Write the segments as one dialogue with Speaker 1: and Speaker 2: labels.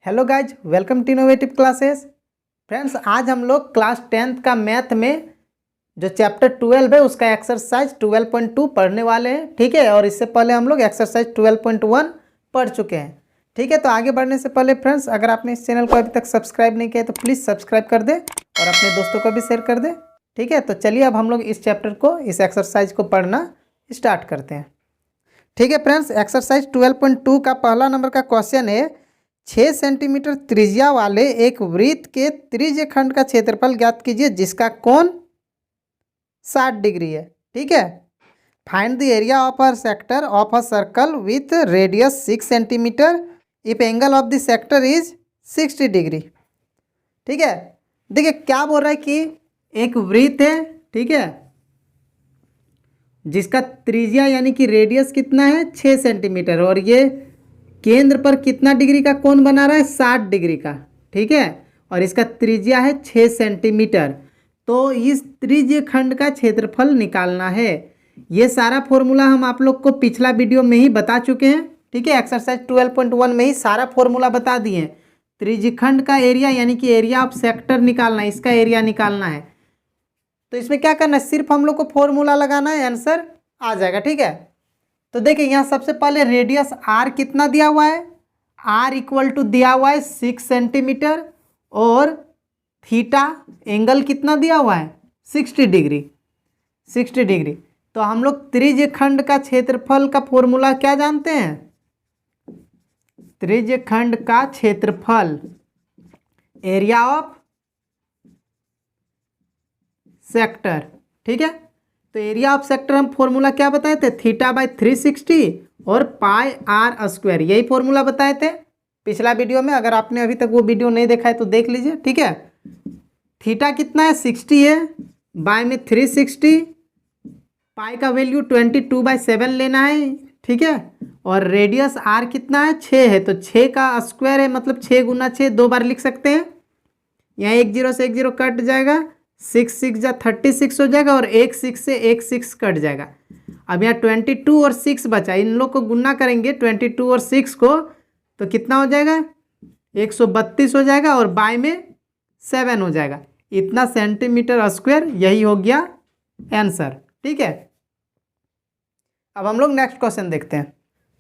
Speaker 1: Hello guys, welcome to innovative classes. Friends, आज हम लोग क्लास 10th का मैथ में जो चैप्टर 12 है उसका एक्सरसाइज 12.2 पढ़ने वाले हैं। ठीक है, और इससे पहले हम लोग एक्सरसाइज 12.1 पढ़ चुके हैं। ठीक है, तो आगे बढ़ने से पहले फ्रेंड्स, अगर आपने इस चैनल को अभी तक सब्सक्राइब नहीं किया तो प्लीज़ सब्सक्राइब कर दें और अपने दोस्तों को भी शेयर कर दें। ठीक है, तो चलिए अब हम लोग इस चैप्टर को, इस एक्सरसाइज को पढ़ना स्टार्ट करते हैं। ठीक है फ्रेंड्स, एक्सरसाइज 12.2 का पहला नंबर का क्वेश्चन है 6 सेंटीमीटर त्रिज्या वाले एक वृत्त के त्रिज्य खंड का क्षेत्रफल ज्ञात कीजिए जिसका कोण 60 डिग्री है। ठीक है, find the area of a sector of a circle with radius 6 centimetre if angle of the sector is 60 degree. ठीक है, देखिए क्या बोल रहा है कि एक वृत्त है, ठीक है, जिसका त्रिज्या यानी कि रेडियस कितना है 6 सेंटीमीटर और ये केंद्र पर कितना डिग्री का कोण बना रहा है 60 डिग्री का। ठीक है, और इसका त्रिज्या है 6 सेंटीमीटर। तो इस त्रिज्य खंड का क्षेत्रफल निकालना है। ये सारा फॉर्मूला हम आप लोग को पिछला वीडियो में ही बता चुके हैं। ठीक है, एक्सरसाइज 12.1 में ही सारा फॉर्मूला बता दिए हैं। त्रिज्य खंड का एरिया यानी कि एरिया ऑफ सेक्टर निकालना है, इसका एरिया निकालना है। तो इसमें क्या करना है, सिर्फ हम लोग को फॉर्मूला लगाना है, आंसर आ जाएगा। ठीक है, तो देखिए यहाँ सबसे पहले रेडियस आर कितना दिया हुआ है, आर इक्वल टू दिया हुआ है 6 सेंटीमीटर और थीटा एंगल कितना दिया हुआ है 60 डिग्री। 60 डिग्री। तो हम लोग त्रिज्य खंड का क्षेत्रफल का फॉर्मूला क्या जानते हैं, त्रिज्य खंड का क्षेत्रफल एरिया ऑफ सेक्टर। ठीक है, तो एरिया ऑफ सेक्टर हम फॉर्मूला क्या बताए थे, थीटा बाय 360 और पाई आर स्क्वायर, यही फॉर्मूला बताए थे पिछला वीडियो में। अगर आपने अभी तक वो वीडियो नहीं देखा है तो देख लीजिए। ठीक है, थीटा कितना है 60 है, बाय में 360, पाई का वैल्यू 22/7 लेना है। ठीक है, और रेडियस आर कितना है 6 है, तो 6 का स्क्वायर है मतलब 6 गुना 6 दो बार लिख सकते हैं। यहाँ 1 0 से 1 0 कट जाएगा, 6 6 जा 36 हो जाएगा और 1 6 से 1 6 कट जाएगा। अब यहाँ 22 और 6 बचा, इन लोग को गुना करेंगे 22 और 6 को तो कितना हो जाएगा 132 हो जाएगा और बाय में 7 हो जाएगा। इतना सेंटीमीटर स्क्वायर, यही हो गया आंसर। ठीक है, अब हम लोग नेक्स्ट क्वेश्चन देखते हैं।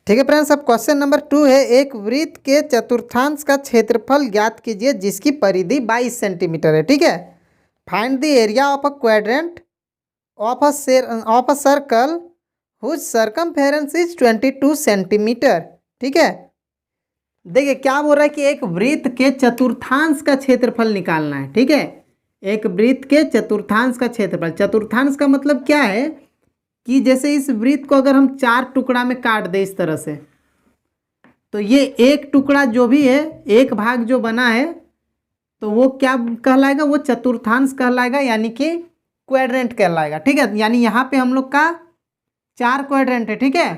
Speaker 1: ठीक है फ्रेंड्स, अब क्वेश्चन नंबर 2 है एक वृत्त के चतुर्थांश का क्षेत्रफल ज्ञात कीजिए जिसकी परिधि 22 सेंटीमीटर है। ठीक है, find the area of a quadrant of a circle whose circumference is 22 centimetre. ठीक है, देखिए क्या बोल रहा है कि एक वृत्त के चतुर्थांश का क्षेत्रफल निकालना है। ठीक है, एक वृत्त के चतुर्थांश का क्षेत्रफल, चतुर्थांश का मतलब क्या है कि जैसे इस वृत्त को अगर हम 4 टुकड़ा में काट दें इस तरह से, तो ये एक टुकड़ा जो भी है, एक भाग जो बना है, तो वो क्या कहलाएगा, वो चतुर्थांश कहलाएगा यानी कि क्वाड्रेंट कहलाएगा। ठीक है, यानी यहाँ पे हम लोग का 4 क्वाड्रेंट है। ठीक है,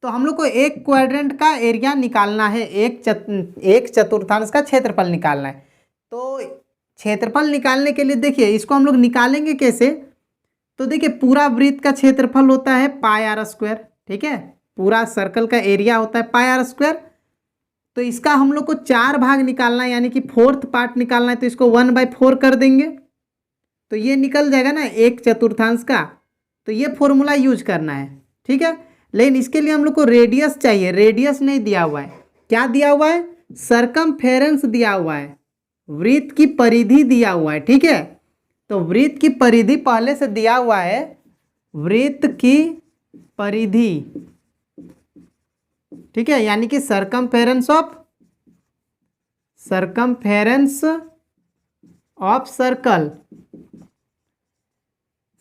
Speaker 1: तो हम लोग को एक क्वाड्रेंट का एरिया निकालना है, एक चतुर्थांश का क्षेत्रफल निकालना है। तो क्षेत्रफल निकालने के लिए देखिए इसको हम लोग निकालेंगे कैसे, तो देखिए पूरा वृत्त का क्षेत्रफल होता है पाई आर स्क्वायर। ठीक है, पूरा सर्कल का एरिया होता है पाई आर स्क्वायर। तो इसका हम लोग को 4 भाग निकालना है यानी कि 4th पार्ट निकालना है, तो इसको 1/4 कर देंगे तो ये निकल जाएगा ना एक चतुर्थांश का। तो ये फॉर्मूला यूज करना है। ठीक है, लेकिन इसके लिए हम लोग को रेडियस चाहिए, रेडियस नहीं दिया हुआ है। क्या दिया हुआ है, सर्कमफेरेंस दिया हुआ है, वृत्त की परिधि दिया हुआ है। ठीक है, तो वृत्त की परिधि पहले से दिया हुआ है, वृत्त की परिधि। ठीक है, यानी कि circumference of circle,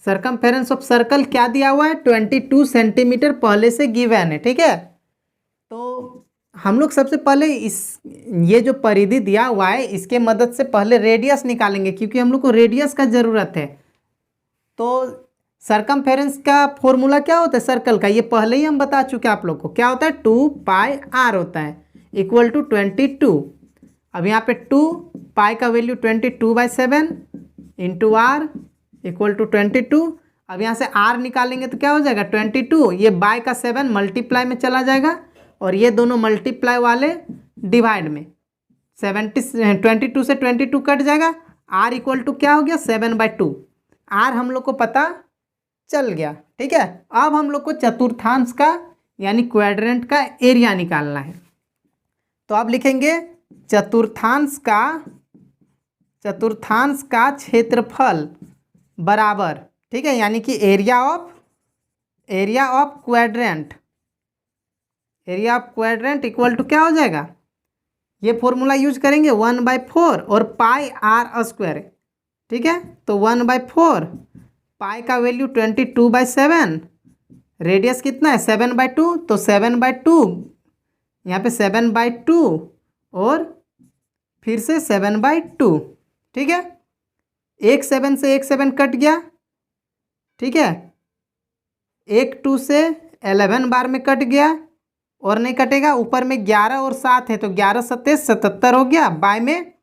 Speaker 1: circumference of circle क्या दिया हुआ है 22 सेंटीमीटर पहले से गिवन है। ठीक है, तो हम लोग सबसे पहले ये जो परिधि दिया हुआ है इसके मदद से पहले रेडियस निकालेंगे क्योंकि हम लोग को रेडियस का ज़रूरत है। तो सर्कमफेरेंस का फॉर्मूला क्या होता है सर्कल का, ये पहले ही हम बता चुके हैं आप लोग को, क्या होता है 2 पाई आर होता है इक्वल टू 22। अब यहाँ पे 2 पाई का value 22/7 into r equal to 22। अब यहाँ से आर निकालेंगे तो क्या हो जाएगा 22, ये बाय का 7 मल्टीप्लाई में चला जाएगा और ये दोनों मल्टीप्लाई वाले डिवाइड में, 22 से 22 कट जाएगा, r इक्वल टू क्या हो गया 7/2। r हम लोग को पता चल गया। ठीक है, अब हम लोग को चतुर्थांश का यानी क्वाड्रेंट का एरिया निकालना है। तो अब लिखेंगे चतुर्थांश का क्षेत्रफल बराबर, ठीक है, यानी कि area of quadrant equal to क्या हो जाएगा, ये फॉर्मूला यूज करेंगे 1/4 और पाई आर स्क्वायर। ठीक है, तो 1/4, पाई का वैल्यू 22/7, रेडियस कितना है 7/2, तो 7/2 यहाँ पे 7/2 और फिर से 7/2। ठीक है, एक 7 से एक 7 कट गया। ठीक है, एक 2 से 11 बार में कट गया और नहीं कटेगा, ऊपर में 11 और 7 है तो 11 7 77 हो गया, बाय में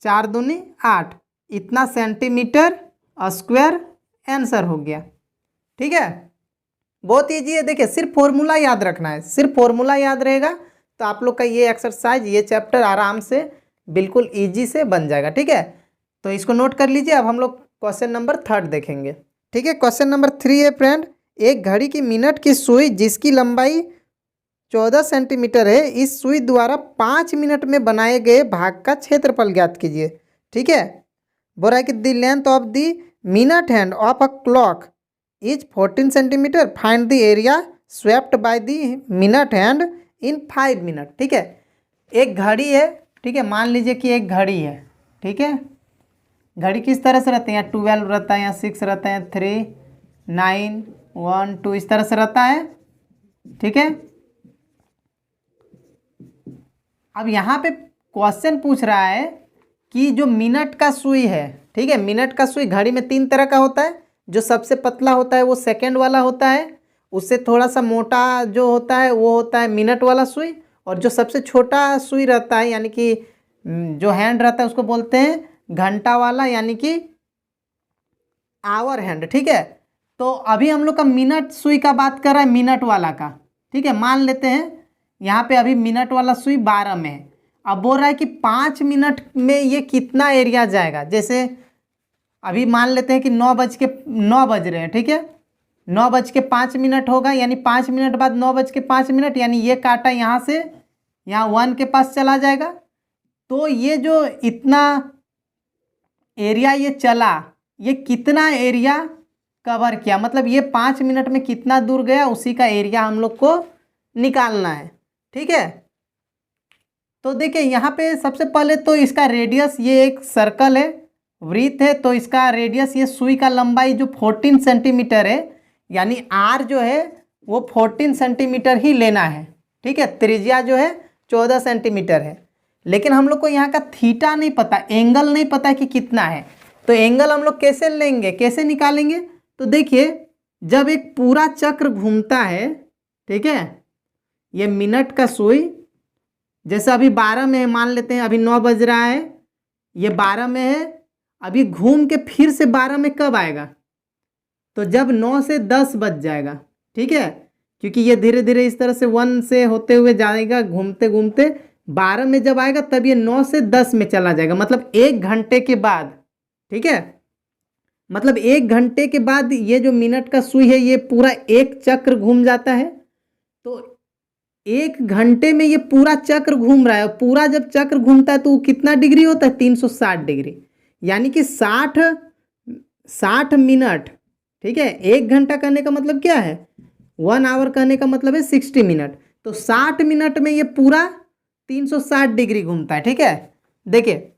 Speaker 1: 4 दूनी 8, इतना सेंटीमीटर स्क्वायर आंसर हो गया। ठीक है, बहुत ईजी है। देखिए सिर्फ फॉर्मूला याद रखना है, सिर्फ फॉर्मूला याद रहेगा तो आप लोग का ये एक्सरसाइज, ये चैप्टर आराम से बिल्कुल ईजी से बन जाएगा। ठीक है, तो इसको नोट कर लीजिए। अब हम लोग क्वेश्चन नंबर 3 देखेंगे। ठीक है, क्वेश्चन नंबर 3 है फ्रेंड, एक घड़ी की मिनट की सुई जिसकी लंबाई 14 सेंटीमीटर है, इस सुई द्वारा 5 मिनट में बनाए गए भाग का क्षेत्रफल ज्ञात कीजिए। ठीक है, बोल रहा है कि the length of the minute hand of a clock is 14 centimetre, find the area swept by the minute hand in 5 minute. ठीक है, एक घड़ी है। ठीक है, मान लीजिए कि एक घड़ी है। ठीक है, घड़ी किस तरह से रहती है, यहाँ 12 रहता है, यहाँ 6 रहता है, 3 9 1 2 इस तरह से रहता है। ठीक है, अब यहाँ पे क्वेश्चन पूछ रहा है कि जो मिनट का सुई है, ठीक है, मिनट का सुई घड़ी में 3 तरह का होता है। जो सबसे पतला होता है वो सेकंड वाला होता है, उससे थोड़ा सा मोटा जो होता है वो होता है मिनट वाला सुई, और जो सबसे छोटा सुई रहता है यानी कि जो हैंड रहता है उसको बोलते हैं घंटा वाला यानी कि आवर हैंड। ठीक है, तो अभी हम लोग का मिनट सुई का बात कर रहा है, मिनट वाला का। ठीक है, मान लेते हैं यहाँ पे अभी मिनट वाला सुई 12 में है। अब बोल रहा है कि 5 मिनट में ये कितना एरिया जाएगा। जैसे अभी मान लेते हैं कि 9 बज रहे हैं। ठीक है, 9:05 होगा, यानी 5 मिनट बाद 9:05, यानी ये काटा यहाँ से यहाँ 1 के पास चला जाएगा। तो ये जो इतना एरिया ये चला, ये कितना एरिया कवर किया, मतलब ये 5 मिनट में कितना दूर गया, उसी का एरिया हम लोग को निकालना है। ठीक है, तो देखिए यहाँ पे सबसे पहले तो इसका रेडियस, ये एक सर्कल है, वृत्त है, तो इसका रेडियस, ये सुई का लंबाई जो 14 सेंटीमीटर है, यानी आर जो है वो 14 सेंटीमीटर ही लेना है। ठीक है, त्रिज्या जो है 14 सेंटीमीटर है, लेकिन हम लोग को यहाँ का थीटा नहीं पता, एंगल नहीं पता कि कितना है। तो एंगल हम लोग कैसे लेंगे, कैसे निकालेंगे, तो देखिए जब एक पूरा चक्र घूमता है, ठीक है, ये मिनट का सुई जैसे अभी 12 में है, मान लेते हैं अभी 9 बज रहा है, ये 12 में है, अभी घूम के फिर से 12 में कब आएगा, तो जब 9 से 10 बज जाएगा। ठीक है, क्योंकि ये धीरे धीरे इस तरह से 1 से होते हुए जाएगा, घूमते घूमते 12 में जब आएगा तब ये 9 से 10 में चला जाएगा, मतलब 1 घंटे के बाद। ठीक है, मतलब 1 घंटे के बाद ये जो मिनट का सुई है ये पूरा एक चक्र घूम जाता है। तो 1 घंटे में ये पूरा चक्र घूम रहा है, पूरा जब चक्र घूमता है तो वो कितना डिग्री होता है, 360 डिग्री, यानी कि 60 मिनट। ठीक है, 1 घंटा करने का मतलब क्या है, 1 आवर करने का मतलब है 60 मिनट। तो 60 मिनट में ये पूरा 360 डिग्री घूमता है। ठीक है, देखिए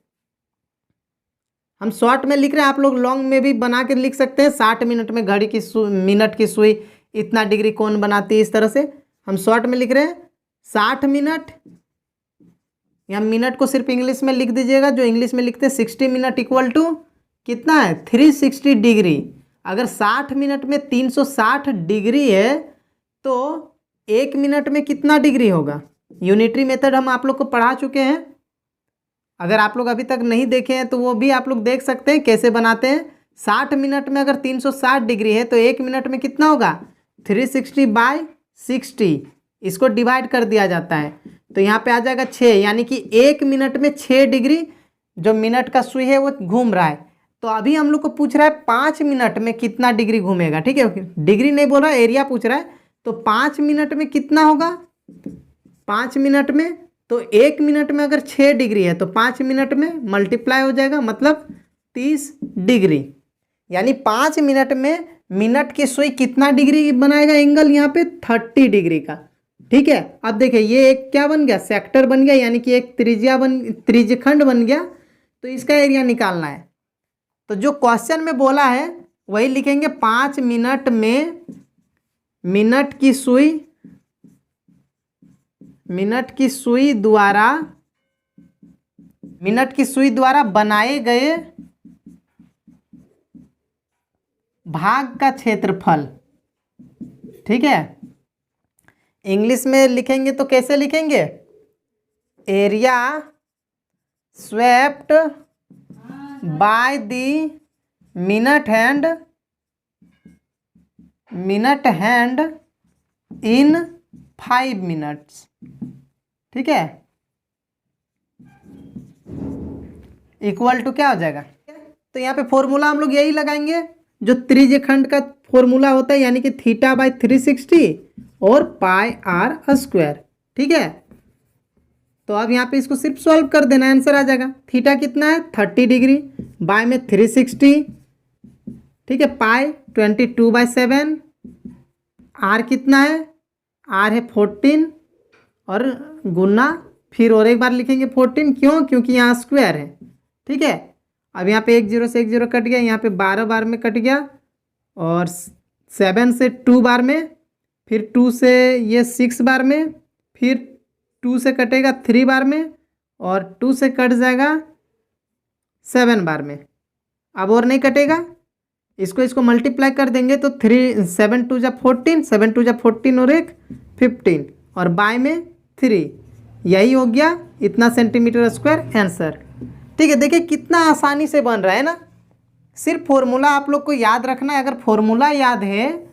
Speaker 1: हम शॉर्ट में लिख रहे हैं, आप लोग लॉन्ग में भी बना के लिख सकते हैं। 60 मिनट में घड़ी की मिनट की सुई इतना डिग्री कौन बनाती है, इस तरह से हम शॉर्ट में लिख रहे हैं 60 मिनट, या मिनट को सिर्फ इंग्लिश में लिख दीजिएगा, जो इंग्लिश में लिखते हैं 60 मिनट इक्वल टू कितना है 360 डिग्री। अगर 60 मिनट में 360 डिग्री है तो 1 मिनट में कितना डिग्री होगा। यूनिटरी मेथड हम आप लोग को पढ़ा चुके हैं, अगर आप लोग अभी तक नहीं देखे हैं तो वो भी आप लोग देख सकते हैं कैसे बनाते हैं। 60 मिनट में अगर 360 डिग्री है तो 1 मिनट में कितना होगा 360/60, इसको डिवाइड कर दिया जाता है, तो यहाँ पे आ जाएगा 6, यानी कि 1 मिनट में 6 डिग्री जो मिनट का सुई है वो घूम रहा है। तो अभी हम लोग को पूछ रहा है 5 मिनट में कितना डिग्री घूमेगा, ठीक है, डिग्री नहीं बोल रहा है, एरिया पूछ रहा है। तो 5 मिनट में कितना होगा, 5 मिनट में, तो 1 मिनट में अगर 6 डिग्री है तो 5 मिनट में मल्टीप्लाई हो जाएगा, मतलब 30 डिग्री। यानी 5 मिनट में मिनट की सुई कितना डिग्री बनाएगा एंगल, यहाँ पे 30 डिग्री का, ठीक है। अब देखिए ये एक क्या बन गया, सेक्टर बन गया, यानी कि एक त्रिज्यखंड बन गया। तो इसका एरिया निकालना है, तो जो क्वेश्चन में बोला है वही लिखेंगे। 5 मिनट में मिनट की सुई द्वारा बनाए गए भाग का क्षेत्रफल, ठीक है। इंग्लिश में लिखेंगे तो कैसे लिखेंगे, area swept by the minute hand in 5 minutes, ठीक है, इक्वल टू क्या हो जाएगा। तो यहाँ पे फॉर्मूला हम लोग यही लगाएंगे जो त्रिज्यखंड का फॉर्मूला होता है, यानी कि θ/360 और πr², ठीक है। तो अब यहाँ पे इसको सिर्फ सॉल्व कर देना, आंसर आ जाएगा। थीटा कितना है 30 डिग्री, बाय में 360, ठीक है, पाई 22/7, आर कितना है, आर है 14 और गुना फिर और एक बार लिखेंगे 14, क्यों, क्योंकि यहाँ स्क्वायर है, ठीक है। अब यहाँ पे 1 0 से 1 0 कट गया, यहाँ पे 12 बार में कट गया, और 7 से 2 बार में, फिर 2 से ये 6 बार में, फिर 2 से कटेगा 3 बार में, और 2 से कट जाएगा 7 बार में। अब और नहीं कटेगा, इसको मल्टीप्लाई कर देंगे तो 7 2 जा 14, 7 2 जा 14 और 1 15, और बाय में 3, यही हो गया इतना सेंटीमीटर स्क्वायर आंसर, ठीक है। देखिए कितना आसानी से बन रहा है ना, सिर्फ फॉर्मूला आप लोग को याद रखना है। अगर फॉर्मूला याद है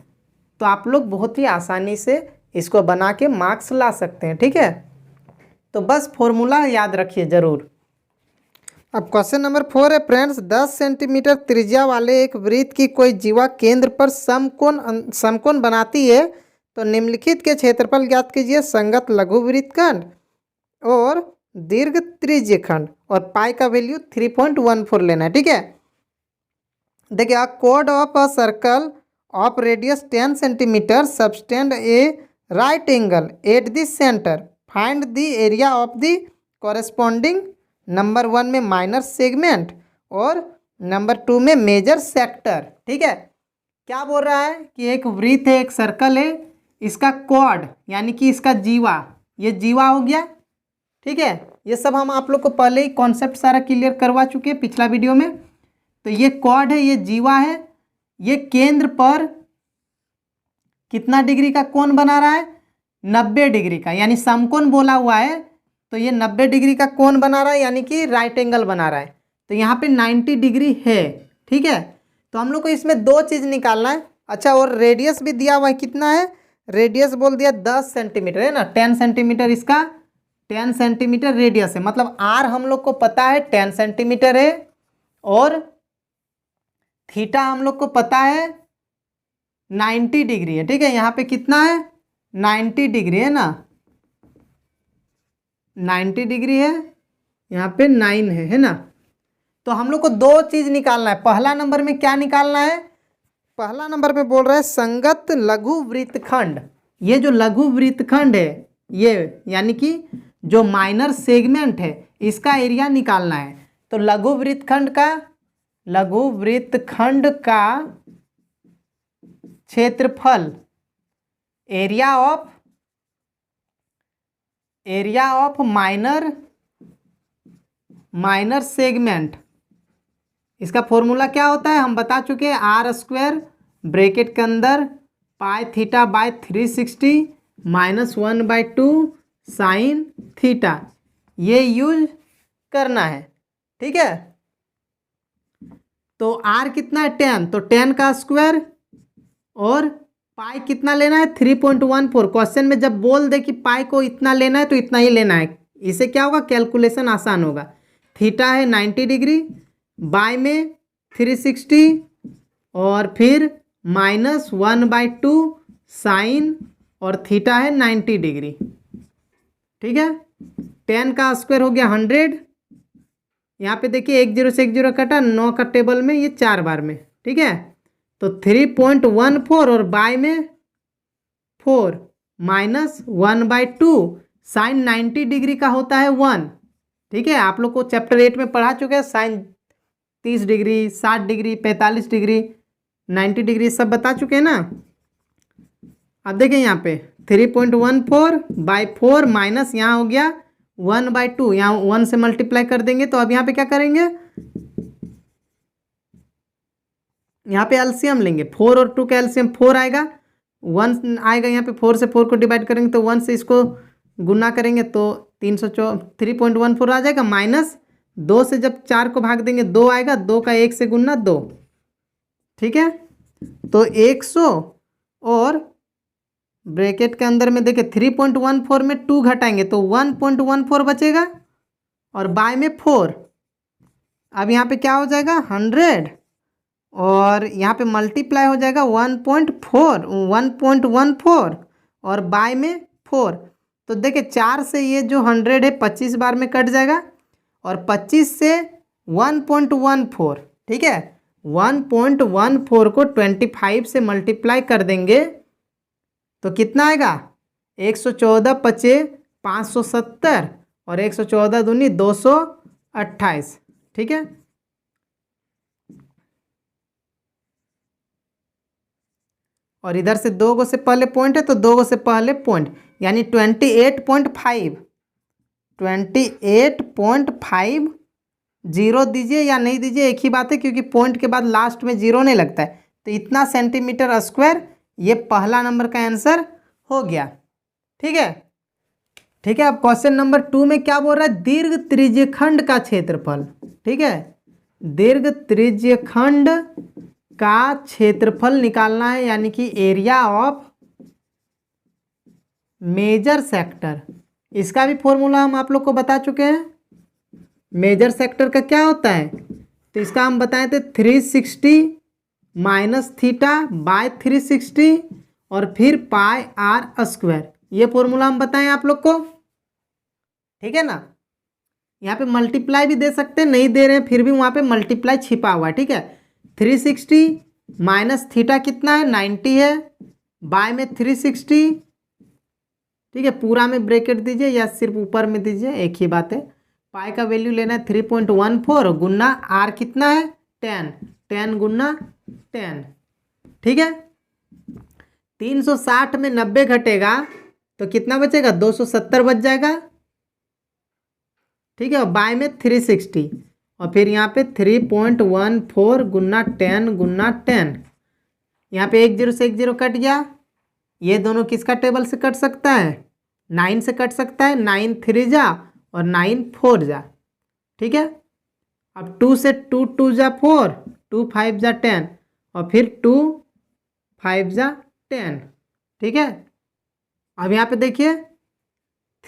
Speaker 1: तो आप लोग बहुत ही आसानी से इसको बना के मार्क्स ला सकते हैं, ठीक है। तो बस फॉर्मूला याद रखिए ज़रूर। अब क्वेश्चन नंबर 4 है फ्रेंड्स, 10 सेंटीमीटर त्रिज्या वाले एक वृत्त की कोई जीवा केंद्र पर समकोण बनाती है, तो निम्नलिखित के क्षेत्रफल ज्ञात कीजिए। संगत लघु वृत्तखंड और दीर्घ त्रिज्यखंड, और पाई का वैल्यू 3.14 लेना है, ठीक है। देखिए, a code of a circle of radius 10 centimetre subtend A right angle eight the centre, find the area of the corresponding. Number 1 में माइनर सेगमेंट और नंबर 2 में मेजर सेक्टर, ठीक है। क्या बोल रहा है कि एक वृत्त है, एक सर्कल है, इसका कॉर्ड यानी कि इसका जीवा, ये जीवा हो गया, ठीक है। ये सब हम आप लोग को पहले ही कॉन्सेप्ट सारा क्लियर करवा चुके हैं पिछला वीडियो में। तो ये कॉर्ड है, ये जीवा है, ये केंद्र पर कितना डिग्री का कोण बना रहा है, 90 डिग्री का, यानी समकोण बोला हुआ है, तो ये 90 डिग्री का कोण बना रहा है, यानी कि राइट एंगल बना रहा है। तो यहाँ पे 90 डिग्री है, ठीक है। तो हम लोग को इसमें दो चीज़ निकालना है। अच्छा, और रेडियस भी दिया हुआ है, कितना है, रेडियस बोल दिया 10 सेंटीमीटर है ना, 10 सेंटीमीटर इसका 10 सेंटीमीटर रेडियस है, मतलब आर हम लोग को पता है 10 सेंटीमीटर है, और थीटा हम लोग को पता है 90 डिग्री है, ठीक है। यहाँ पे कितना है 90 डिग्री है ना, 90 डिग्री है, यहाँ पे 9 है ना। तो हम लोग को दो चीज़ निकालना है। पहला नंबर में क्या निकालना है, पहला नंबर में बोल रहा है संगत लघु वृत्तखंड। ये जो लघु वृत्तखंड है, ये यानी कि जो माइनर सेगमेंट है, इसका एरिया निकालना है। तो लघु वृत्तखंड का क्षेत्रफल, एरिया ऑफ माइनर सेगमेंट, इसका फॉर्मूला क्या होता है हम बता चुके हैं, r² ब्रैकेट के अंदर पाई थीटा बाय 360 -1/2 साइन थीटा, ये यूज करना है, ठीक है। तो r कितना है 10, तो 10 का स्क्वायर और पाई कितना लेना है 3.14। क्वेश्चन में जब बोल दे कि पाई को इतना लेना है तो इतना ही लेना है। इसे क्या होगा, कैलकुलेशन आसान होगा। थीटा है 90 डिग्री, बाय में 360 और फिर -1/2 साइन और थीटा है 90 डिग्री। ठीक है, 10 का स्क्वायर हो गया 100। यहाँ पे देखिए 1 0 से 1 0 कटा, 9 का टेबल में ये 4 बार में। ठीक है, तो 3.14 और बाय में 4 -1/2 साइन 90 डिग्री का होता है 1। ठीक है, आप लोग को चैप्टर 8 में पढ़ा चुके हैं। Sine 30 degree, 60 degree, 45 degree, 90 degree सब बता चुके हैं ना। अब देखिए यहाँ पे 3.14/4 माइनस यहाँ हो गया 1/2, यहाँ 1 से मल्टीप्लाई कर देंगे। तो अब यहाँ पे क्या करेंगे, यहाँ पे एलसीएम लेंगे। 4 और 2 का एलसीएम 4 आएगा, 1 आएगा यहाँ पे। 4 से 4 को डिवाइड करेंगे तो 1 से इसको गुना करेंगे तो 3.14 आ जाएगा। माइनस 2 से जब 4 को भाग देंगे 2 आएगा, 2 का 1 से गुना 2। ठीक है, तो 100 और ब्रैकेट के अंदर में देखिए 3.14 में 2 घटाएंगे तो 1.14 बचेगा और बाय में 4। अब यहाँ पे क्या हो जाएगा 100 और यहाँ पे मल्टीप्लाई हो जाएगा 1.14 और बाय में 4। तो देखिए 4 से ये जो 100 है 25 बार में कट जाएगा और 25 से 1.14। ठीक है, 1.14 को 25 से मल्टीप्लाई कर देंगे तो कितना आएगा 114 पचे 570 और 114 दूनी 228। ठीक है, और इधर से 2 गो से पहले पॉइंट है तो 2 गो से पहले पॉइंट, यानी 28.5 जीरो दीजिए या नहीं दीजिए एक ही बात है, क्योंकि पॉइंट के बाद लास्ट में जीरो नहीं लगता है। तो इतना सेंटीमीटर स्क्वायर, ये पहला नंबर का आंसर हो गया। ठीक है, ठीक है। अब क्वेश्चन नंबर 2 में क्या बोल रहा है, दीर्घ त्रिज्यखंड का क्षेत्रफल। ठीक है, दीर्घ त्रिज्यखंड का क्षेत्रफल निकालना है, यानी कि एरिया ऑफ मेजर सेक्टर। इसका भी फॉर्मूला हम आप लोग को बता चुके हैं। मेजर सेक्टर का क्या होता है, तो इसका हम बताए थे 360 माइनस थीटा बाय 360 और फिर पाई आर स्क्वायर। ये फॉर्मूला हम बताएं आप लोग को। ठीक है ना, यहाँ पे मल्टीप्लाई भी दे सकते हैं, नहीं दे रहे हैं फिर भी वहाँ पे मल्टीप्लाई छिपा हुआ है। ठीक है, 360 माइनस थीटा कितना है 90 है, बाय में 360। ठीक है, पूरा में ब्रैकेट दीजिए या सिर्फ ऊपर में दीजिए, एक ही बात है। पाई का वैल्यू लेना है 3.14 गुना आर कितना है 10 गुना 10। ठीक है, 360 में 90 घटेगा तो कितना बचेगा 270 बच जाएगा। ठीक है, और बाय में 360 और फिर यहाँ पे 3.14 गुना 10 गुना 10। यहाँ पे 1 0 से 1 0 कट गया, ये दोनों किसका टेबल से कट सकता है 9 से कट सकता है। 9 3 जा और 9 4 जा। ठीक है, अब 2 से 2 2 जा 4, 2 5 जा 10 और फिर 2 5 जा 10। ठीक है, अब यहाँ पे देखिए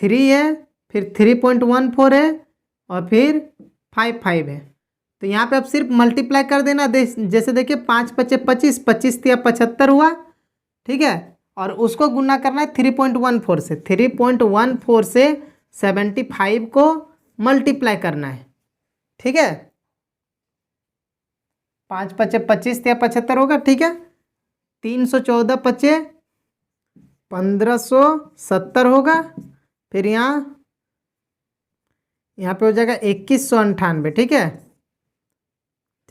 Speaker 1: 3 है, फिर 3.14 है और फिर 5 5 है। तो यहाँ पे अब सिर्फ मल्टीप्लाई कर देना। जैसे देखिए 5 पचे 25, 25 या 75 हुआ। ठीक है, और उसको गुना करना है 3.14 से। 3.14 से 75 को मल्टीप्लाई करना है। ठीक है, 5 पचे 25 या 75 होगा। ठीक है, 314 पचे 1570 होगा। फिर यहाँ पे हो जाएगा 2198। ठीक है,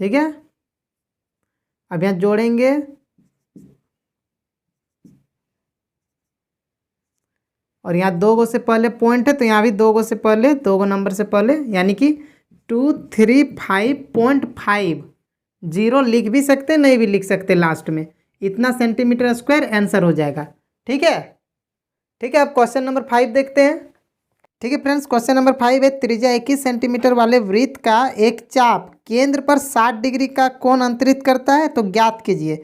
Speaker 1: ठीक है, अब यहाँ जोड़ेंगे और यहाँ 2 गो से पहले पॉइंट है तो यहाँ भी 2 गो से पहले 2 गो नंबर से पहले, यानी कि 235.5 जीरो लिख भी सकते नहीं भी लिख सकते लास्ट में। इतना सेंटीमीटर स्क्वायर आंसर हो जाएगा। ठीक है, ठीक है। अब क्वेश्चन नंबर 5 देखते हैं। ठीक है फ्रेंड्स, क्वेश्चन नंबर 5 है, त्रिज्या 21 सेंटीमीटर वाले वृत्त का एक चाप केंद्र पर 60 डिग्री का कोण अंतरित करता है, तो ज्ञात कीजिए।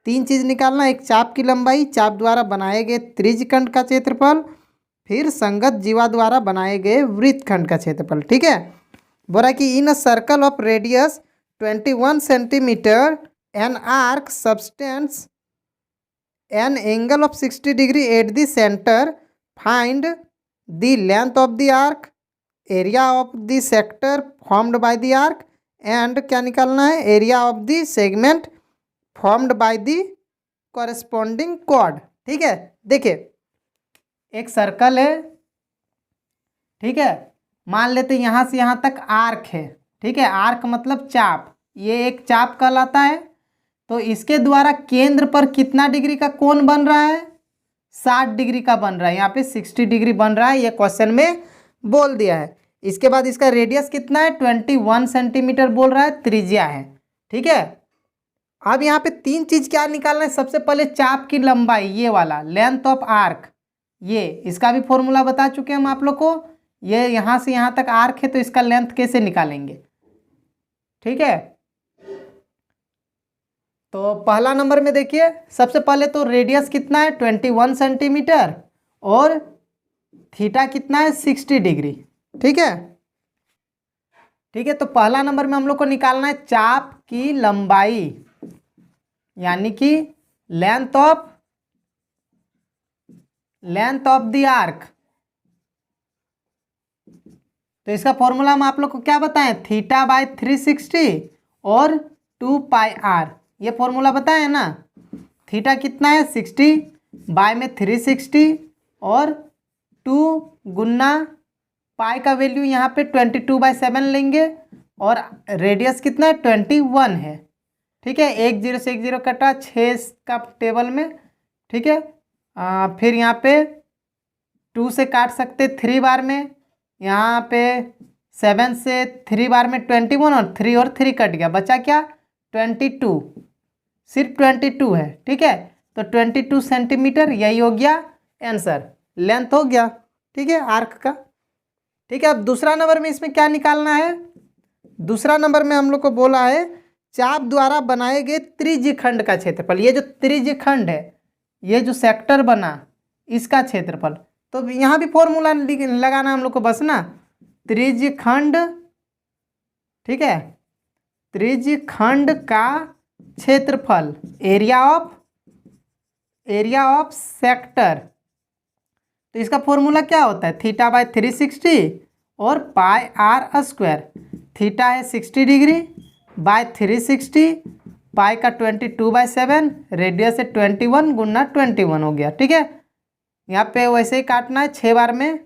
Speaker 1: तीन चीज़ निकालना, एक चाप की लंबाई, चाप द्वारा बनाए गए त्रिज्यखंड का क्षेत्रफल, फिर संगत जीवा द्वारा बनाए गए वृत्तखंड का क्षेत्रफल। ठीक है, बोला कि in a circle of radius 21 centimetre an arc subtends an angle of 60 degree at the centre, find the length of the arc, area of the sector formed by the arc and क्या निकालना है, area of the segment formed by the corresponding chord. ठीक है, देखिए एक circle है, ठीक है, मान लेते यहाँ से यहाँ तक आर्क है। ठीक है, आर्क मतलब चाप, ये एक चाप कहलाता है। तो इसके द्वारा केंद्र पर कितना डिग्री का कोण बन रहा है, 60 डिग्री का बन रहा है। यहाँ पे 60 डिग्री बन रहा है, ये क्वेश्चन में बोल दिया है। इसके बाद इसका रेडियस कितना है, 21 सेंटीमीटर बोल रहा है, त्रिज्या है। ठीक है, अब यहाँ पे तीन चीज क्या निकालना है, सबसे पहले चाप की लंबाई, ये वाला लेंथ ऑफ आर्क, ये इसका भी फॉर्मूला बता चुके हैं हम आप लोग को। ये यहाँ से यहाँ तक आर्क है तो इसका लेंथ कैसे निकालेंगे। ठीक है, तो पहला नंबर में देखिए, सबसे पहले तो रेडियस कितना है 21 सेंटीमीटर और थीटा कितना है 60 डिग्री। ठीक है, ठीक है, तो पहला नंबर में हम लोग को निकालना है चाप की लंबाई, यानी कि लेंथ ऑफ द आर्क। तो इसका फॉर्मूला हम आप लोग को क्या बताएं, थीटा बाय 360 और 2 पाई आर, ये फॉर्मूला बताएं ना। थीटा कितना है 60, बाय में 360 और 2 गुना पाई का वैल्यू यहाँ पे 22/7 लेंगे और रेडियस कितना है 21 है। ठीक है, 1 0 से 1 0 कटा, 6 का टेबल में। ठीक है, फिर यहाँ पे 2 से काट सकते 3 बार में, यहाँ पे 7 से 3 बार में 21 और 3 कट गया, बचा क्या 22, सिर्फ 22 है। ठीक है, तो 22 सेंटीमीटर, यही हो गया आंसर, लेंथ हो गया। ठीक है, आर्क का। ठीक है, अब दूसरा नंबर में इसमें क्या निकालना है, दूसरा नंबर में हम लोग को बोला है चाप द्वारा बनाए गए त्रिज्यखंड का क्षेत्रफल। ये जो त्रिज्यखंड है, ये जो सेक्टर बना, इसका क्षेत्रफल। तो यहाँ भी फॉर्मूला लगाना हम लोग को बस ना, त्रिज्यखंड। ठीक है, त्रिज्यखंड का क्षेत्रफल, एरिया ऑफ सेक्टर। तो इसका फॉर्मूला क्या होता है, थीटा बाय 360 और पाई आर स्क्वायर। थीटा है 60 डिग्री बाय 360, पाई का 22/7, रेडियस है 21 गुना 21 हो गया। ठीक है, यहाँ पे वैसे ही काटना है 6 बार में,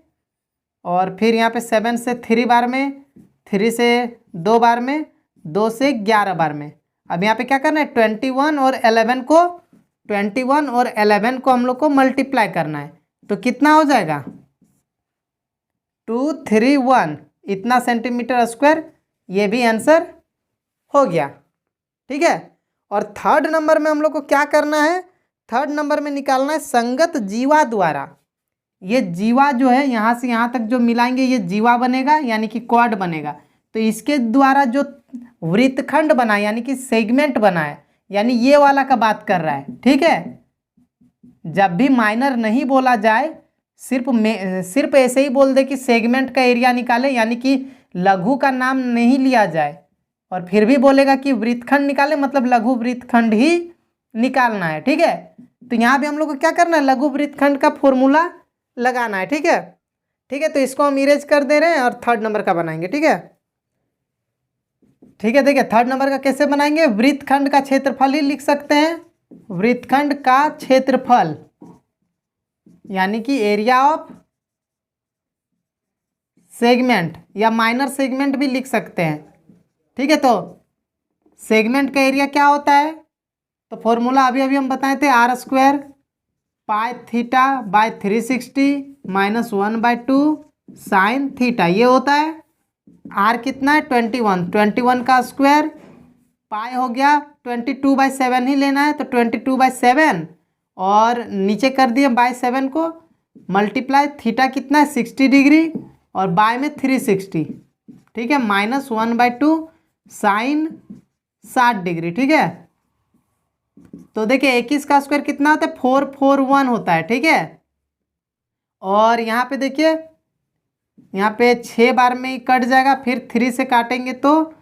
Speaker 1: और फिर यहाँ पे 7 से 3 बार में, 3 से 2 बार में, 2 से 11 बार में। अब यहाँ पे क्या करना है 21 और 11 को हम लोग को मल्टीप्लाई करना है। तो कितना हो जाएगा 231, इतना सेंटीमीटर स्क्वायर, ये भी आंसर हो गया। ठीक है, और थर्ड नंबर में हम लोग को क्या करना है, थर्ड नंबर में निकालना है संगत जीवा द्वारा। ये जीवा जो है यहाँ से यहाँ तक जो मिलाएंगे ये जीवा बनेगा, यानी कि क्वाड बनेगा। तो इसके द्वारा जो वृत्तखंड बना, यानी कि सेगमेंट बना है, यानी ये वाला का बात कर रहा है। ठीक है, जब भी माइनर नहीं बोला जाए, सिर्फ ऐसे ही बोल दे कि सेगमेंट का एरिया निकाले, यानी कि लघु का नाम नहीं लिया जाए, और फिर भी बोलेगा कि वृत्तखंड निकाले, मतलब लघु वृत्तखंड ही निकालना है। ठीक है, तो यहाँ भी हम लोग को क्या करना है, लघु वृत्तखंड का फॉर्मूला लगाना है। ठीक है, ठीक है, तो इसको हम इरेज कर दे रहे हैं और थर्ड नंबर का बनाएंगे। ठीक है, ठीक है, देखिए थर्ड नंबर का कैसे बनाएंगे, वृत्तखंड का क्षेत्रफल ही लिख सकते हैं, वृत्तखंड का क्षेत्रफल, यानी कि एरिया ऑफ सेगमेंट, या माइनर सेगमेंट भी लिख सकते हैं। ठीक है, तो सेगमेंट का एरिया क्या होता है, तो फॉर्मूला अभी हम बताए थे, r square pi theta by 360 minus 1/2 sine theta, ये होता है। आर कितना है 21 का स्क्वायर, पाई हो गया 22/7 ही लेना है, तो 22/7 और नीचे कर दिए बाय 7 को मल्टीप्लाई, थीटा कितना है 60 डिग्री और बाय में 360। ठीक है, माइनस 1/2 साइन 60 डिग्री। ठीक है, तो देखिए 21 का स्क्वायर कितना होता है, 441 होता है, ठीक है। और यहाँ पे देखिए, यहाँ पे 6 बार में ही कट जाएगा, फिर 3 से काटेंगे तो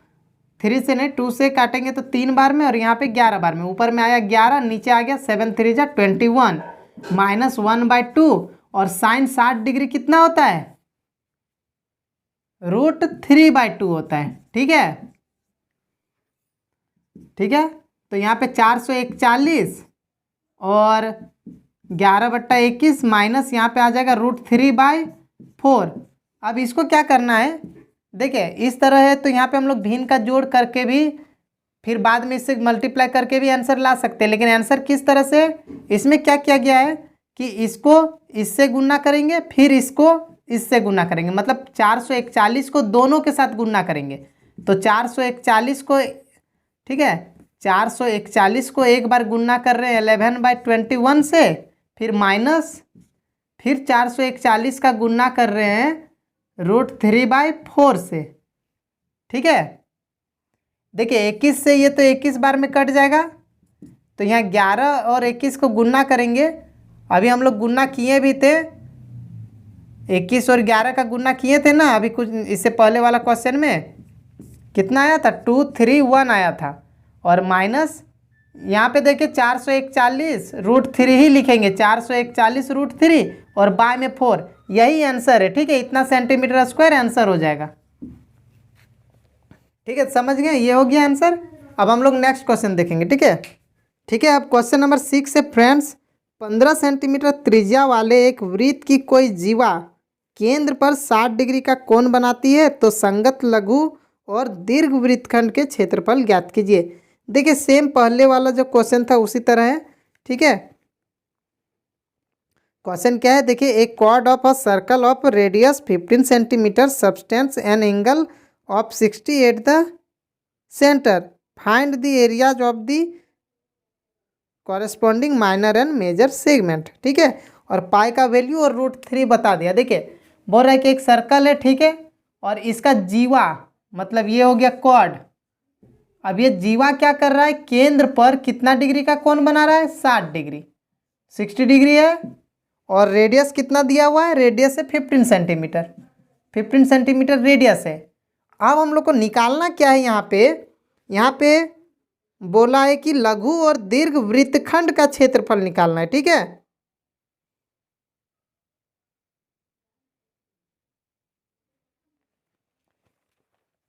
Speaker 1: 3 से नहीं 2 से काटेंगे तो 3 बार में, और यहाँ पे 11 बार में। ऊपर में आया 11, नीचे आ गया 7 3 जा 21 -1/2। और साइन 60 डिग्री कितना होता है, √3/2 होता है, ठीक है। ठीक है, तो यहाँ पे 441 और 11/21 माइनस यहाँ पे आ जाएगा √3/4। अब इसको क्या करना है, देखिए इस तरह है तो यहाँ पे हम लोग भिन्न का जोड़ करके भी फिर बाद में इससे मल्टीप्लाई करके भी आंसर ला सकते हैं। लेकिन आंसर किस तरह से, इसमें क्या किया गया है कि इसको इससे गुना करेंगे, फिर इसको इससे गुना करेंगे, मतलब 441 को दोनों के साथ गुना करेंगे। तो 441 को, ठीक है, 441 को एक बार गुना कर रहे हैं 11/21 से, फिर माइनस, फिर 441 का गुना कर रहे हैं √3/4 से, ठीक है। देखिए 21 से ये तो 21 बार में कट जाएगा, तो यहाँ 11 और 21 को गुना करेंगे। अभी हम लोग गुना किए भी थे, 21 और 11 का गुना किए थे ना अभी कुछ इससे पहले वाला क्वेश्चन में। कितना आया था, 231 आया था। और माइनस यहाँ पे देखिए 441 √3 ही लिखेंगे, 441 √3 और बाय में 4, यही आंसर है, ठीक है। इतना सेंटीमीटर स्क्वायर आंसर हो जाएगा, ठीक है, समझ गए, ये हो गया आंसर। अब हम लोग नेक्स्ट क्वेश्चन देखेंगे, ठीक है। ठीक है, अब क्वेश्चन नंबर 6 है फ्रेंड्स। 15 सेंटीमीटर त्रिज्या वाले एक वृत्त की कोई जीवा केंद्र पर 60 डिग्री का कोण बनाती है, तो संगत लघु और दीर्घ वृत्तखंड के क्षेत्रफल ज्ञात कीजिए। देखिए सेम पहले वाला जो क्वेश्चन था उसी तरह है, ठीक है। क्वेश्चन क्या है, देखिए, एक chord of a circle of radius 15 centimetre substance an angle of 60 at the centre, find the areas of the corresponding minor and major segment, ठीक है। और पाई का वैल्यू और √3 बता दिया। देखिए बोल रहा है कि एक सर्कल है, ठीक है, और इसका जीवा मतलब ये हो गया कॉर्ड। अब ये जीवा क्या कर रहा है, केंद्र पर कितना डिग्री का कोण बना रहा है, 60 डिग्री, 60 डिग्री है। और रेडियस कितना दिया हुआ है, रेडियस है 15 सेंटीमीटर, 15 सेंटीमीटर रेडियस है। अब हम लोग को निकालना क्या है, यहाँ पे बोला है कि लघु और दीर्घ वृत्तखंड का क्षेत्रफल निकालना है, ठीक है।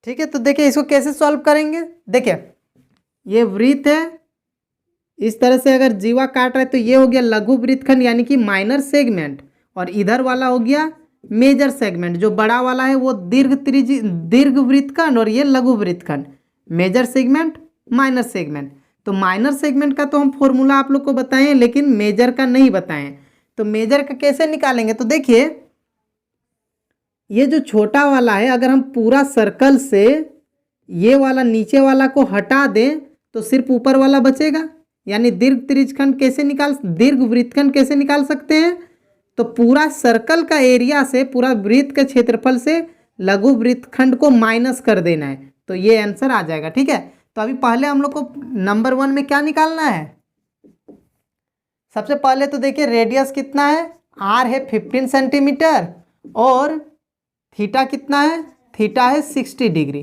Speaker 1: ठीक है, तो देखिए इसको कैसे सॉल्व करेंगे। देखिए ये वृत्त है, इस तरह से अगर जीवा काट रहा है तो ये हो गया लघु वृत्तखंड यानी कि माइनर सेगमेंट, और इधर वाला हो गया मेजर सेगमेंट। जो बड़ा वाला है वो दीर्घ वृत्तखंड, और ये लघु वृत्तखंड, मेजर सेगमेंट माइनर सेगमेंट। तो माइनर सेगमेंट का तो हम फॉर्मूला आप लोग को बताएं, लेकिन मेजर का नहीं बताएं। तो मेजर का कैसे निकालेंगे, तो देखिए ये जो छोटा वाला है, अगर हम पूरा सर्कल से ये वाला नीचे वाला को हटा दें तो सिर्फ ऊपर वाला बचेगा। यानी दीर्घ वृत्तखंड कैसे निकाल सकते हैं, तो पूरा सर्कल का एरिया से, पूरा वृत्त के क्षेत्रफल से लघु वृत्तखंड को माइनस कर देना है, तो ये आंसर आ जाएगा, ठीक है। तो अभी पहले हम लोग को नंबर 1 में क्या निकालना है, सबसे पहले तो देखिए रेडियस कितना है, आर है 15 सेंटीमीटर, और थीटा कितना है, थीटा है 60 डिग्री।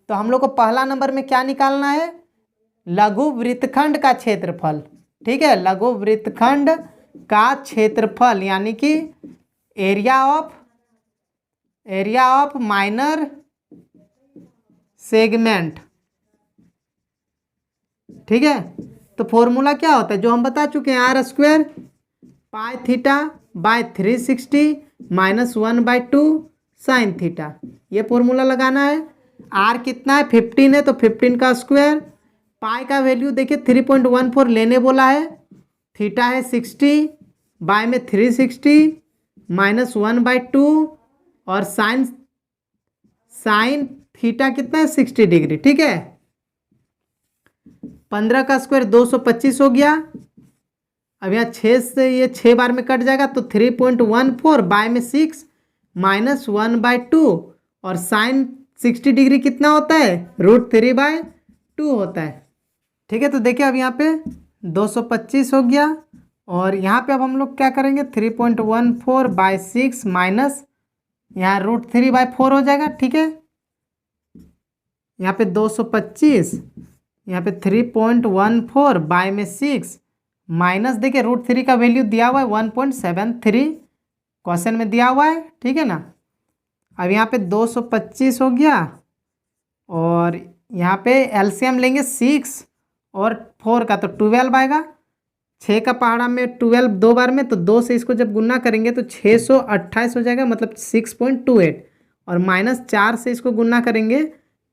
Speaker 1: तो हम लोग को पहला नंबर में क्या निकालना है, लघु वृत्तखंड का क्षेत्रफल, ठीक है, लघु वृत्तखंड का क्षेत्रफल यानी कि एरिया ऑफ माइनर सेगमेंट, ठीक है। तो फॉर्मूला क्या होता है, जो हम बता चुके हैं, r² pi theta by 360 -1/2 sine theta, ये फॉर्मूला लगाना है। r कितना है, 15 है, तो 15 का स्क्वायर, पाई का वैल्यू देखिए 3.14 लेने बोला है, थीटा है 60 बाय में 360 -1/2, और साइन थीटा कितना है 60 डिग्री, ठीक है। 15 का स्क्वायर 225 हो गया। अब यहाँ 6 से ये 6 बार में कट जाएगा, तो 3.14 बाय में 6 -1/2, और साइन 60 डिग्री कितना होता है, √3/2 होता है, ठीक है। तो देखिए अब यहाँ पे 225 हो गया। और यहाँ पे अब हम लोग क्या करेंगे, 3.14/6 माइनस यहाँ √3/4 हो जाएगा। ठीक है, यहाँ पे 225, यहाँ पे 3.14/6 माइनस, देखिए √3 का वैल्यू दिया हुआ है 1.73, क्वेश्चन में दिया हुआ है। ठीक है ना। अब यहाँ पे 225 हो गया और यहाँ पे एलसीएम लेंगे 6 और 4 का, तो 12 आएगा। 6 का पहाड़ा में 12 दो बार में, तो 2 से इसको जब गुना करेंगे तो 628 हो जाएगा, मतलब 6.28। और -4 से इसको गुना करेंगे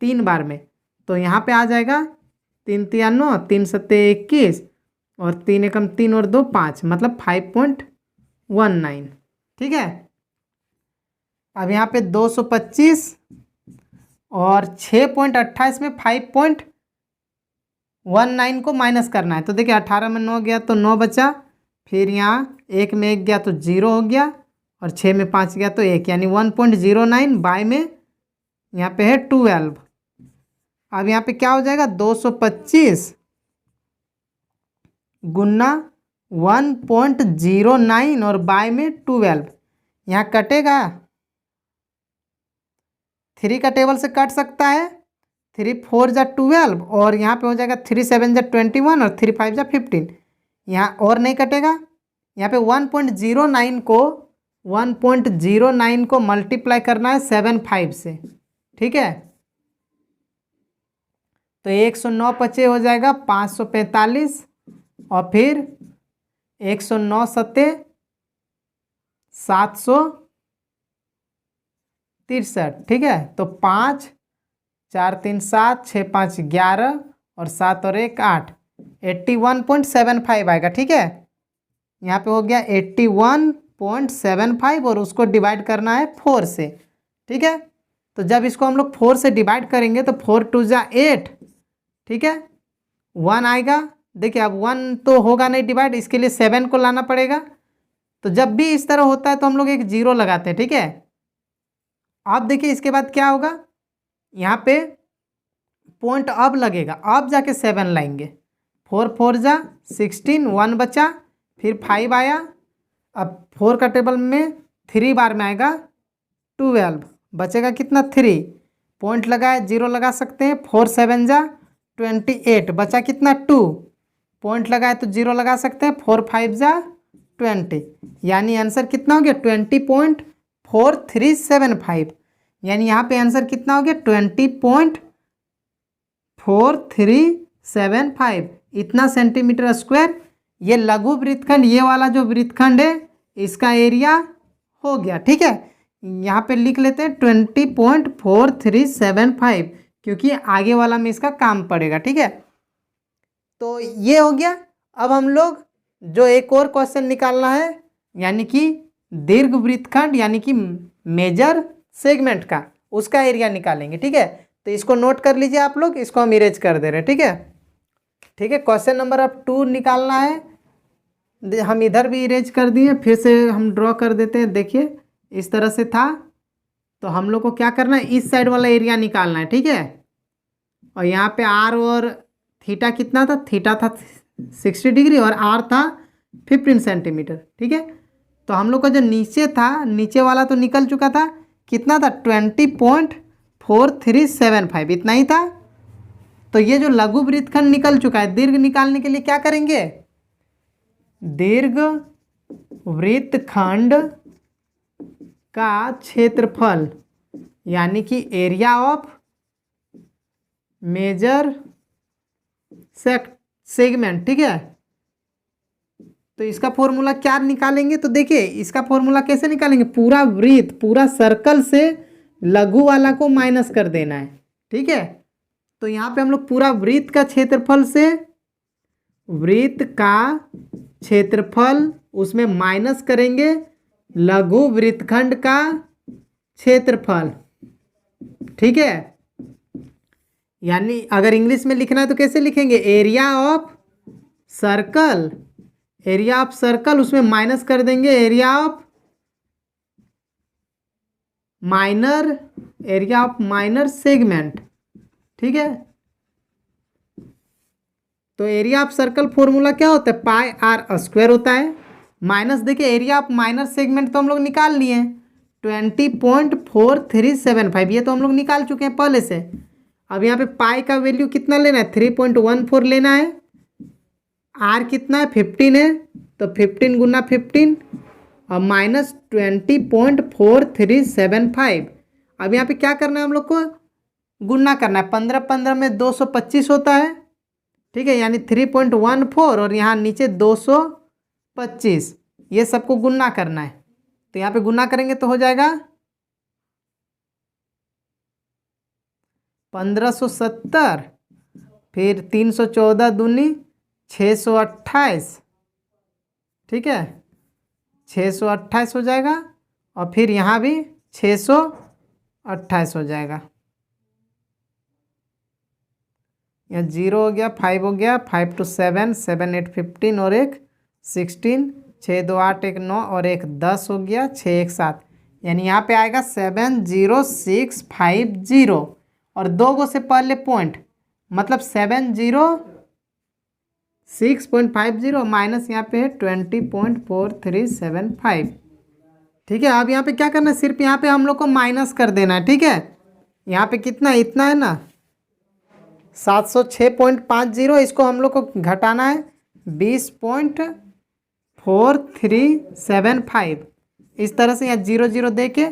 Speaker 1: 3 बार में, तो यहाँ पे आ जाएगा 3 तिया 9, 3 सत्ते 21 और 3 एकम 3 और 2 5, मतलब 5.19। ठीक है। अब यहाँ पे 225 और 6.28 में 5.19 को माइनस करना है। तो देखिए 18 में 9 गया तो 9 बचा, फिर यहाँ 1 में 1 गया तो 0 हो गया, और 6 में 5 गया तो 1, यानी 1.09 बाय में यहाँ पे है 12। अब यहाँ पे क्या हो जाएगा, 225 गुना 1.09 और बाय में 12, यहाँ कटेगा 3 का टेबल से कट सकता है, 3 4 जा 12 और यहाँ पे हो जाएगा 3 7 जा 21 और 3 5 जा 15, यहाँ और नहीं कटेगा। यहाँ पे 1.09 को मल्टीप्लाई करना है 75 से। ठीक है, तो 109 पचे हो जाएगा 545 और फिर 109 सत्ते 763। ठीक है, तो 5 4 3 7 6 5 11 और 7 और 1 8, 81.75 आएगा। ठीक है, यहाँ पे हो गया 81.75 और उसको डिवाइड करना है 4 से। ठीक है, तो जब इसको हम लोग 4 से डिवाइड करेंगे तो 4 2 जा 8, ठीक है, 1 आएगा। देखिए अब 1 तो होगा नहीं डिवाइड, इसके लिए 7 को लाना पड़ेगा। तो जब भी इस तरह होता है तो हम लोग एक 0 लगाते हैं। ठीक है, अब देखिए इसके बाद क्या होगा, यहाँ पे पॉइंट अब लगेगा, अब जाके 7 लाएंगे। 4 4 जा 16, 1 बचा, फिर 5 आया। अब 4 का टेबल में 3 बार में आएगा 12, बचेगा कितना 3, पॉइंट लगाए 0 लगा सकते हैं। 4 7 जा 28, बचा कितना 2, पॉइंट लगाए तो 0 लगा सकते हैं। 4 5 जा 20, यानी आंसर कितना हो गया 20.4375, यानी यहाँ पे आंसर कितना हो गया 20.4375, इतना सेंटीमीटर स्क्वायर। ये लघु वृत्तखंड, ये वाला जो वृत्तखंड है इसका एरिया हो गया। ठीक है, यहाँ पे लिख लेते हैं 20.4375, क्योंकि आगे वाला में इसका काम पड़ेगा। ठीक है, तो ये हो गया। अब हम लोग जो एक और क्वेश्चन निकालना है, यानी कि दीर्घ वृत्तखंड यानी कि मेजर सेगमेंट का, उसका एरिया निकालेंगे। ठीक है, तो इसको नोट कर लीजिए आप लोग, इसको हम इरेज कर दे रहे हैं। ठीक है, ठीक है, क्वेश्चन नंबर अब 2 निकालना है। हम इधर भी इरेज कर दिए, फिर से हम ड्रॉ कर देते हैं। देखिए इस तरह से था, तो हम लोग को क्या करना है, इस साइड वाला एरिया निकालना है। ठीक है, और यहाँ पे आर और थीटा कितना था, थीटा था 60 डिग्री और आर था 15 सेंटीमीटर। ठीक है, तो हम लोग का जो नीचे था, नीचे वाला तो निकल चुका था, कितना था 20.4375, इतना ही था। तो ये जो लघु वृत्तखंड निकल चुका है, दीर्घ निकालने के लिए क्या करेंगे, दीर्घ वृत्तखंड का क्षेत्रफल यानी कि एरिया ऑफ मेजर सेगमेंट। ठीक है, तो इसका फॉर्मूला क्या निकालेंगे, तो देखिए इसका फॉर्मूला कैसे निकालेंगे, पूरा वृत्त, पूरा सर्कल से लघु वाला को माइनस कर देना है। ठीक है, तो यहाँ पे हम लोग पूरा वृत्त का क्षेत्रफल से वृत्त का क्षेत्रफल उसमें माइनस करेंगे लघु वृत्तखंड का क्षेत्रफल। ठीक है, यानी अगर इंग्लिश में लिखना है तो कैसे लिखेंगे, area of circle, area of circle उसमें माइनस कर देंगे एरिया ऑफ माइनर सेगमेंट। ठीक है, तो एरिया ऑफ सर्कल फॉर्मूला क्या होता है, पाई आर स्क्वायर होता है। माइनस देखिए एरिया ऑफ माइनर सेगमेंट तो हम लोग निकाल लिए हैं 20.4375, ये तो हम लोग निकाल चुके हैं पहले से। अब यहाँ पे पाई का वैल्यू कितना लेना है, 3.14 लेना है। आर कितना है, 15 है, तो 15 गुना 15 और माइनस 20.4375। अब यहाँ पे क्या करना है हम लोग को, गुना करना है। 15 15 में 225 होता है, ठीक है, यानी 3.14 और यहाँ नीचे 225, ये सबको गुना करना है। तो यहाँ पे गुना करेंगे तो हो जाएगा 1570, फिर 314 दूनी 628, ठीक है, 628 हो जाएगा। और फिर यहाँ भी 628 हो जाएगा। यहाँ 0 हो गया, 5 हो गया, 5 2 7, 7 8 15 और एक 16, 6 2 8 1 9 और एक 10 हो गया, 6 1 7, यानी यहाँ पे आएगा 70650 और 2 गो से पहले पॉइंट, मतलब 706.50 माइनस यहाँ पे है 20.4375, ठीक है। अब यहाँ पे क्या करना है, सिर्फ यहाँ पे हम लोग को माइनस कर देना है, ठीक है। यहाँ पे कितना, इतना है ना 706.50, इसको हम लोग को घटाना है 20.4375। इस तरह से यहाँ 0 0 दे के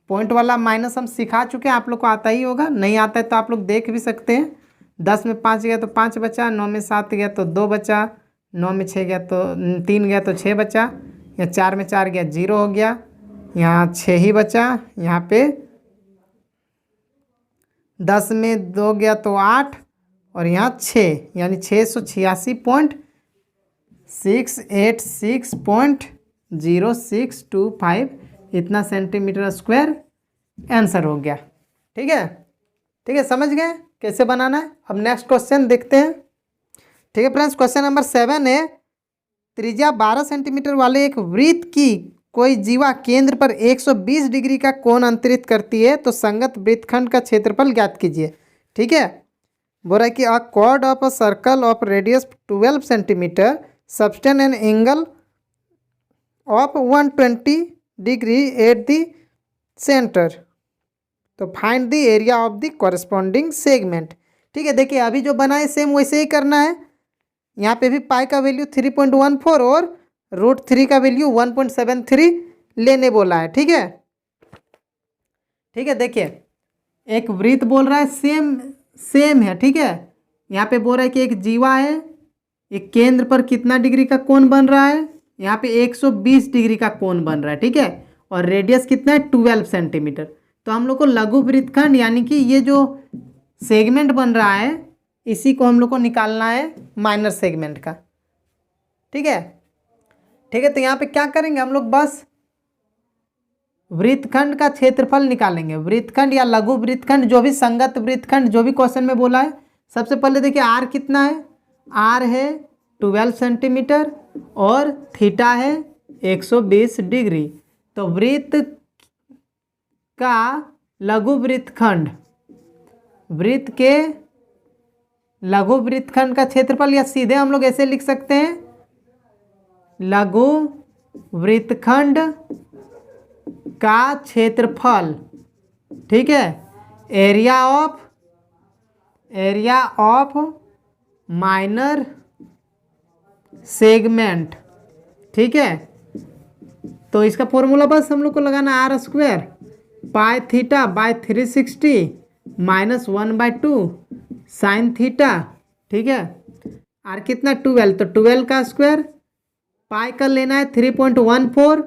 Speaker 1: पॉइंट वाला माइनस हम सिखा चुके हैं, आप लोग को आता ही होगा, नहीं आता है तो आप लोग देख भी सकते हैं। 10 में 5 गया तो 5 बचा, 9 में 7 गया तो 2 बचा, 9 में 6 गया तो 3 गया तो 6 बचा, यहाँ 4 में 4 गया 0 हो गया, यहाँ 6 ही बचा, यहाँ पे 10 में 2 गया तो 8 और यहाँ 6, यानी 686.686.0625 इतना सेंटीमीटर स्क्वायर आंसर हो गया, ठीक है। ठीक है, समझ गए कैसे बनाना है। अब नेक्स्ट क्वेश्चन देखते हैं, ठीक है फ्रेंड्स। क्वेश्चन नंबर 7 है, त्रिज्या 12 सेंटीमीटर वाले एक वृत्त की कोई जीवा केंद्र पर 120 डिग्री का कोण अंतरित करती है, तो संगत वृत्तखंड का क्षेत्रफल ज्ञात कीजिए, ठीक है। बोल रहा है कि a chord of a circle of radius 12 centimetre subtend an angle of 120 degree at the centre, तो find the area of the corresponding segment, ठीक है। देखिए अभी जो बना है सेम वैसे ही करना है। यहाँ पे भी पाई का वैल्यू 3.14 और √3 का वैल्यू 1.73 लेने बोला है, ठीक है। ठीक है, देखिए एक वृत्त बोल रहा है, सेम है, ठीक है। यहाँ पे बोल रहा है कि एक जीवा है, एक केंद्र पर कितना डिग्री का कोण बन रहा है, यहाँ पे 120 डिग्री का कोण बन रहा है, ठीक है। और रेडियस कितना है 12 सेंटीमीटर। तो हम लोग को लघु वृत्तखंड यानी कि ये जो सेगमेंट बन रहा है इसी को हम लोग को निकालना है माइनर सेगमेंट का, ठीक है। ठीक है, तो यहाँ पे क्या करेंगे हम लोग, बस वृत्तखंड का क्षेत्रफल निकालेंगे। वृत्तखंड या लघु वृत्तखंड, जो भी संगत वृत्तखंड जो भी क्वेश्चन में बोला है। सबसे पहले देखिए आर कितना है, आर है 12 सेंटीमीटर और थीटा है 120 डिग्री। तो वृत्त का लघु वृत्तखंड, वृत्त के लघु वृत्तखंड का क्षेत्रफल, या सीधे हम लोग ऐसे लिख सकते हैं, लघु वृत्तखंड का क्षेत्रफल, ठीक है। एरिया ऑफ माइनर सेगमेंट, ठीक है। तो इसका फॉर्मूला बस हम लोग को लगाना r square pi theta by 360 minus 1/2 sine theta, ठीक है। आर कितना 12, तो 12 का स्क्वायर, पाई का लेना है 3.14,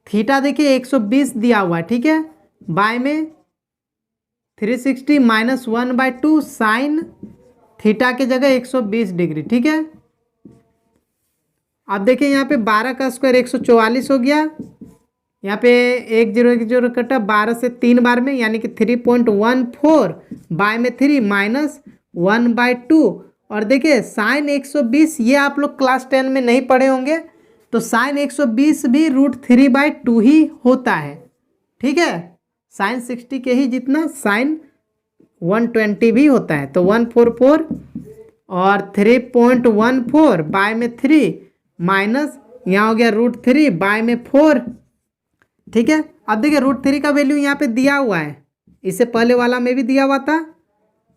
Speaker 1: थीटा देखिए 120 दिया हुआ है, ठीक है। बाय में 360 माइनस 1/2 साइन थीटा के जगह 120 डिग्री, ठीक है। अब देखिए यहाँ पे 12 का स्क्वायर 144 हो गया, यहाँ पे 1 0 1 0 कटा 12 से 3 बार में, यानी कि 3.14 बाय में 3 माइनस 1/2। और देखिए साइन 120 ये आप लोग क्लास 10 में नहीं पढ़े होंगे, तो साइन 120 भी √3/2 ही होता है, ठीक है। साइन 60 के ही जितना साइन 120 भी होता है, तो 144 और 3.14 बाय में 3 माइनस यहाँ हो गया √3 बाय में 4। ठीक है, अब देखिए √3 का वैल्यू यहाँ पे दिया हुआ है, इससे पहले वाला में भी दिया हुआ था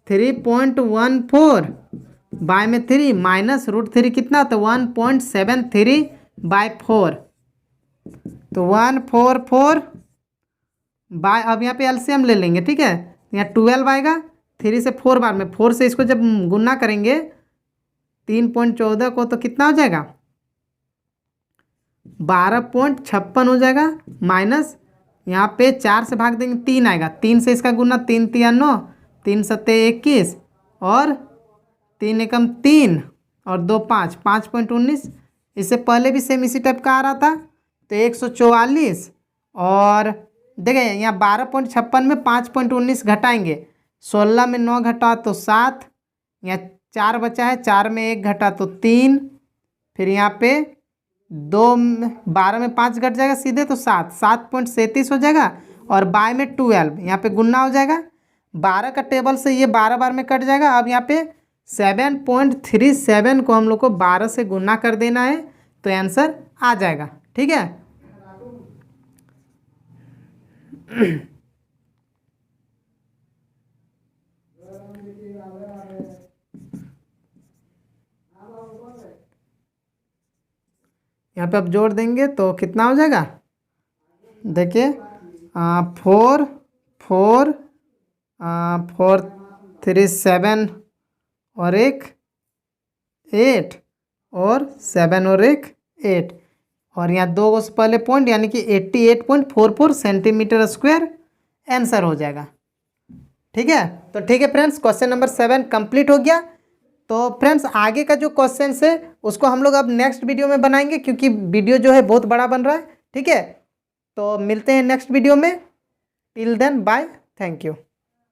Speaker 1: 3.14 बाय में 3 माइनस √3 कितना तो 1.73 बाय 4, तो 144 बाय, अब यहाँ पे एलसीएम ले लेंगे। ठीक है, यहाँ 12 आएगा, 3 से 4 बार में 4 से इसको जब गुना करेंगे 3.14 को तो कितना हो जाएगा 12.56 हो जाएगा, माइनस यहाँ पे 4 से भाग देंगे 3 आएगा, 3 से इसका गुना 3 तिया 9, 3 सत्ते 21 और 3 एकम 3 और 2 5, 5.19। इससे पहले भी सेम इसी टाइप का आ रहा था, तो 144 और देखिए यहाँ 12.56 में 5.19 घटाएंगे, 16 में 9 घटा तो 7, यहाँ 4 बचा है, 4 में 1 घटा तो 3, फिर यहाँ पे 12 में 5 घट जाएगा सीधे तो 7, 7.37 हो जाएगा और बाय में 12 यहाँ पे गुना हो जाएगा, 12 का टेबल से ये 12 बार में कट जाएगा। अब यहाँ पे 7.37 को हम लोग को 12 से गुना कर देना है तो आंसर आ जाएगा। ठीक है, यहाँ पे अब जोड़ देंगे तो कितना हो जाएगा, देखिए 4 4 4 3 7 और 1 8 और 7 और 1 8 और यहाँ 2 से पहले पॉइंट यानी कि 88.44 सेंटीमीटर स्क्वायर आंसर हो जाएगा। ठीक है, तो ठीक है फ्रेंड्स, क्वेश्चन नंबर 7 कंप्लीट हो गया। तो फ्रेंड्स आगे का जो क्वेश्चन है उसको हम लोग अब नेक्स्ट वीडियो में बनाएंगे, क्योंकि वीडियो जो है बहुत बड़ा बन रहा है। ठीक है, तो मिलते हैं नेक्स्ट वीडियो में, till then bye, thank you.